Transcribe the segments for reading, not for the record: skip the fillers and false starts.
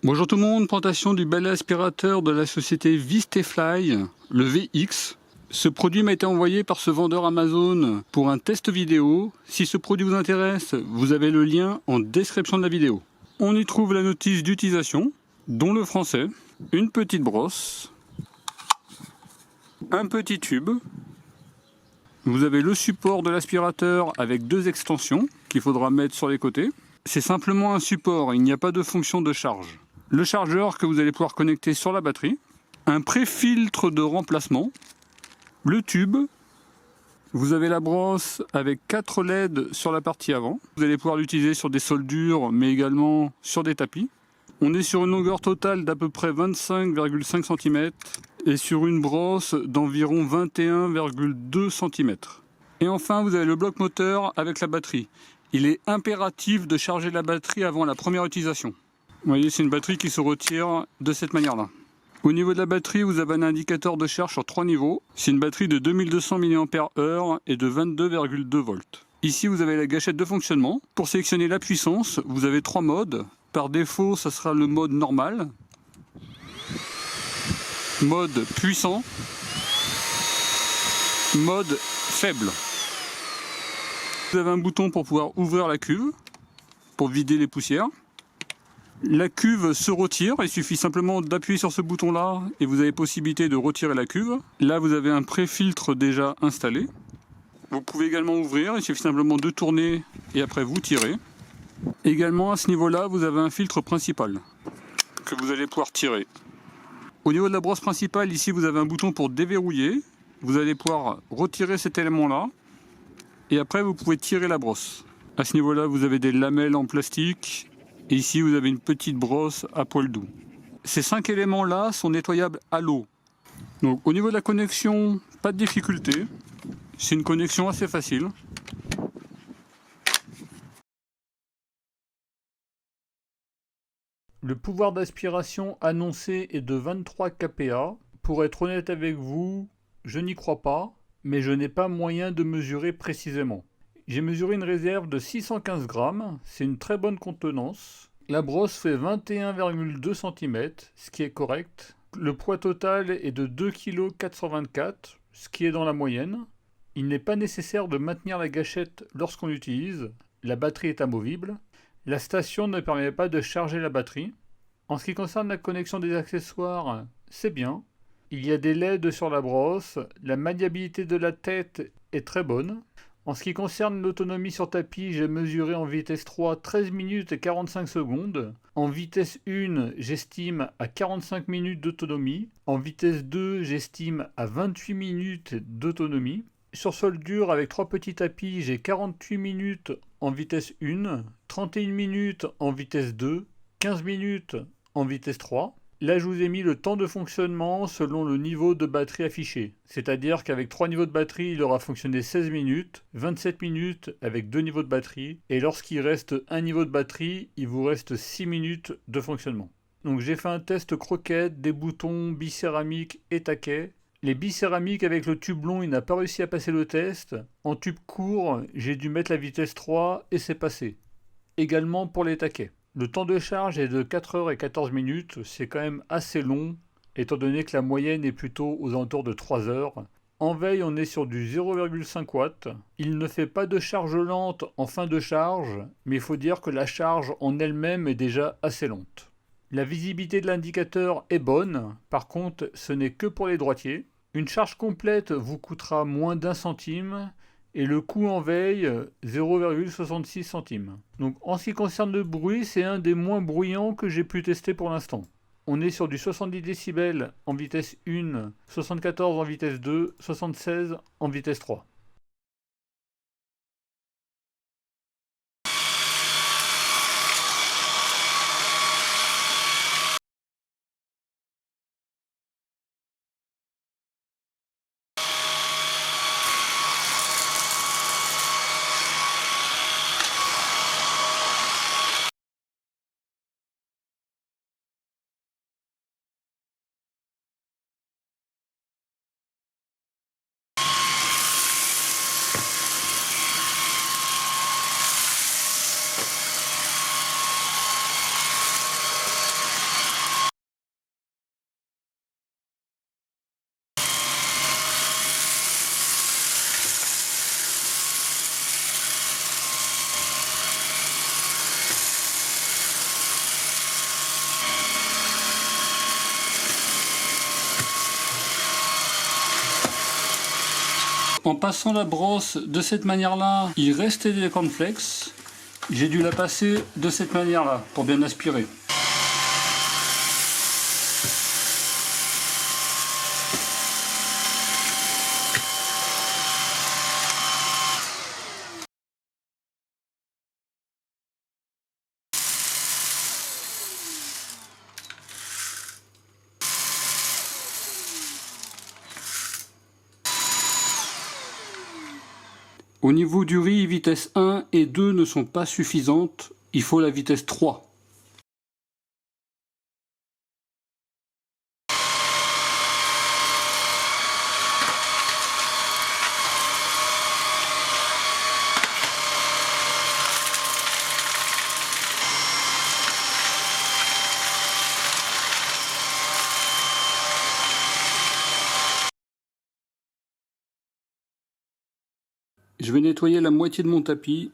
Bonjour tout le monde, présentation du balai aspirateur de la société Vistefly, le VX. Ce produit m'a été envoyé par ce vendeur Amazon pour un test vidéo. Si ce produit vous intéresse, vous avez le lien en description de la vidéo. On y trouve la notice d'utilisation, dont le français, une petite brosse, un petit tube. Vous avez le support de l'aspirateur avec deux extensions qu'il faudra mettre sur les côtés. C'est simplement un support, il n'y a pas de fonction de charge. Le chargeur que vous allez pouvoir connecter sur la batterie, un pré-filtre de remplacement, le tube, vous avez la brosse avec 4 LED sur la partie avant. Vous allez pouvoir l'utiliser sur des sols durs mais également sur des tapis. On est sur une longueur totale d'à peu près 25,5 cm et sur une brosse d'environ 21,2 cm. Et enfin vous avez le bloc moteur avec la batterie. Il est impératif de charger la batterie avant la première utilisation. Vous voyez, c'est une batterie qui se retire de cette manière-là. Au niveau de la batterie, vous avez un indicateur de charge sur 3 niveaux. C'est une batterie de 2200 mAh et de 22,2 volts. Ici, vous avez la gâchette de fonctionnement. Pour sélectionner la puissance, vous avez 3 modes. Par défaut, ça sera le mode normal, mode puissant, mode faible. Vous avez un bouton pour pouvoir ouvrir la cuve, pour vider les poussières. La cuve se retire, il suffit simplement d'appuyer sur ce bouton là et vous avez possibilité de retirer la cuve. Là vous avez un pré-filtre déjà installé. Vous pouvez également ouvrir, il suffit simplement de tourner et après vous tirez. Également à ce niveau là vous avez un filtre principal que vous allez pouvoir tirer. Au niveau de la brosse principale, ici vous avez un bouton pour déverrouiller. Vous allez pouvoir retirer cet élément là et après vous pouvez tirer la brosse. À ce niveau là vous avez des lamelles en plastique. Et ici, vous avez une petite brosse à poil doux. Ces 5 éléments-là sont nettoyables à l'eau. Donc, au niveau de la connexion, pas de difficulté. C'est une connexion assez facile. Le pouvoir d'aspiration annoncé est de 23 kPa. Pour être honnête avec vous, je n'y crois pas, mais je n'ai pas moyen de mesurer précisément. J'ai mesuré une réserve de 615 grammes, c'est une très bonne contenance. La brosse fait 21,2 cm, ce qui est correct. Le poids total est de 2,424 kg, ce qui est dans la moyenne. Il n'est pas nécessaire de maintenir la gâchette lorsqu'on l'utilise. La batterie est amovible. La station ne permet pas de charger la batterie. En ce qui concerne la connexion des accessoires, c'est bien. Il y a des LED sur la brosse. La maniabilité de la tête est très bonne. En ce qui concerne l'autonomie sur tapis, j'ai mesuré en vitesse 3 13 minutes et 45 secondes. En vitesse 1, j'estime à 45 minutes d'autonomie. En vitesse 2, j'estime à 28 minutes d'autonomie. Sur sol dur, avec 3 petits tapis, j'ai 48 minutes en vitesse 1, 31 minutes en vitesse 2, 15 minutes en vitesse 3. Là, je vous ai mis le temps de fonctionnement selon le niveau de batterie affiché. C'est-à-dire qu'avec 3 niveaux de batterie, il aura fonctionné 16 minutes, 27 minutes avec 2 niveaux de batterie, et lorsqu'il reste un niveau de batterie, il vous reste 6 minutes de fonctionnement. Donc j'ai fait un test croquette, des boutons, bicéramique et taquet. Les bicéramiques avec le tube long, il n'a pas réussi à passer le test. En tube court, j'ai dû mettre la vitesse 3 et c'est passé. Également pour les taquets. Le temps de charge est de 4 heures et 14 minutes, c'est quand même assez long, étant donné que la moyenne est plutôt aux alentours de 3 heures. En veille, on est sur du 0,5 watts. Il ne fait pas de charge lente en fin de charge, mais il faut dire que la charge en elle-même est déjà assez lente. La visibilité de l'indicateur est bonne, par contre, ce n'est que pour les droitiers. Une charge complète vous coûtera moins d'1 centime, et le coût en veille 0,66 centimes. Donc en ce qui concerne le bruit, c'est un des moins bruyants que j'ai pu tester pour l'instant. On est sur du 70 décibels en vitesse 1, 74 en vitesse 2, 76 en vitesse 3. En passant la brosse de cette manière-là, il restait des cornflakes. J'ai dû la passer de cette manière-là pour bien aspirer. Au niveau du riz, vitesse 1 et 2 ne sont pas suffisantes, il faut la vitesse 3. Je vais nettoyer la moitié de mon tapis.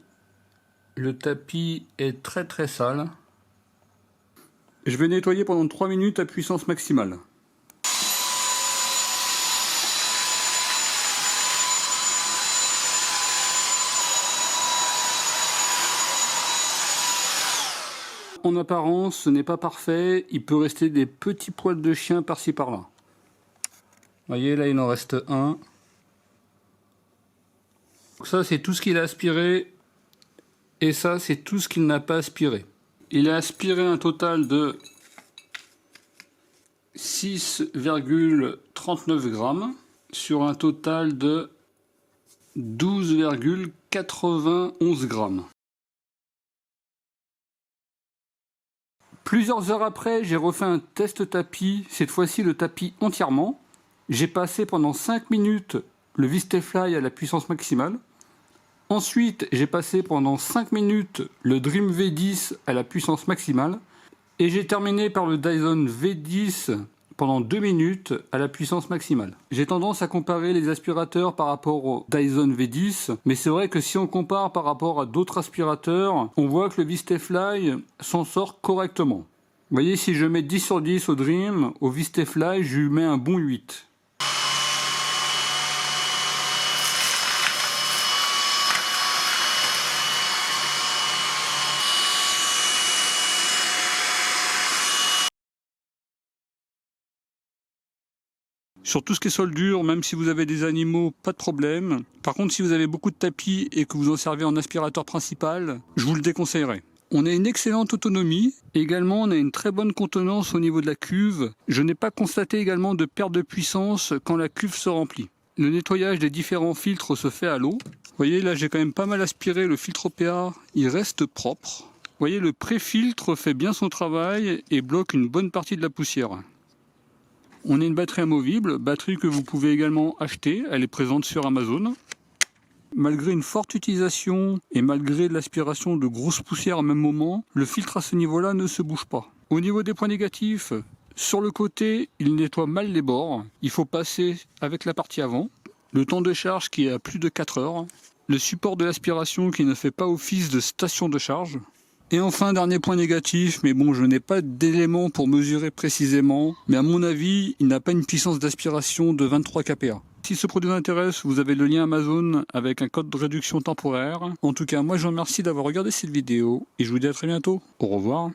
Le tapis est très sale. Je vais nettoyer pendant 3 minutes à puissance maximale. En apparence, ce n'est pas parfait. Il peut rester des petits poils de chien par-ci par-là. Vous voyez, là il en reste un. Ça, c'est tout ce qu'il a aspiré. Et ça, c'est tout ce qu'il n'a pas aspiré. Il a aspiré un total de 6,39 grammes sur un total de 12,91 grammes. Plusieurs heures après, j'ai refait un test tapis, cette fois-ci le tapis entièrement. J'ai passé pendant 5 minutes le Vistefly à la puissance maximale. Ensuite, j'ai passé pendant 5 minutes le Dream V10 à la puissance maximale. Et j'ai terminé par le Dyson V10 pendant 2 minutes à la puissance maximale. J'ai tendance à comparer les aspirateurs par rapport au Dyson V10, mais c'est vrai que si on compare par rapport à d'autres aspirateurs, on voit que le Vistefly s'en sort correctement. Vous voyez, si je mets 10 sur 10 au Dream, au Vistefly, je lui mets un bon 8. Sur tout ce qui est sol dur, même si vous avez des animaux, pas de problème. Par contre, si vous avez beaucoup de tapis et que vous en servez en aspirateur principal, je vous le déconseillerais. On a une excellente autonomie. Également, on a une très bonne contenance au niveau de la cuve. Je n'ai pas constaté également de perte de puissance quand la cuve se remplit. Le nettoyage des différents filtres se fait à l'eau. Vous voyez, là, j'ai quand même pas mal aspiré le filtre OPA. Il reste propre. Vous voyez, le pré-filtre fait bien son travail et bloque une bonne partie de la poussière. On a une batterie amovible, batterie que vous pouvez également acheter, elle est présente sur Amazon. Malgré une forte utilisation et malgré l'aspiration de grosses poussières au même moment, le filtre à ce niveau-là ne se bouge pas. Au niveau des points négatifs, sur le côté, il nettoie mal les bords. Il faut passer avec la partie avant. Le temps de charge qui est à plus de 4 heures. Le support de l'aspiration qui ne fait pas office de station de charge. Et enfin, dernier point négatif, mais bon, je n'ai pas d'éléments pour mesurer précisément, mais à mon avis, il n'a pas une puissance d'aspiration de 23 kPa. Si ce produit vous intéresse, vous avez le lien Amazon avec un code de réduction temporaire. En tout cas, moi je vous remercie d'avoir regardé cette vidéo et je vous dis à très bientôt. Au revoir.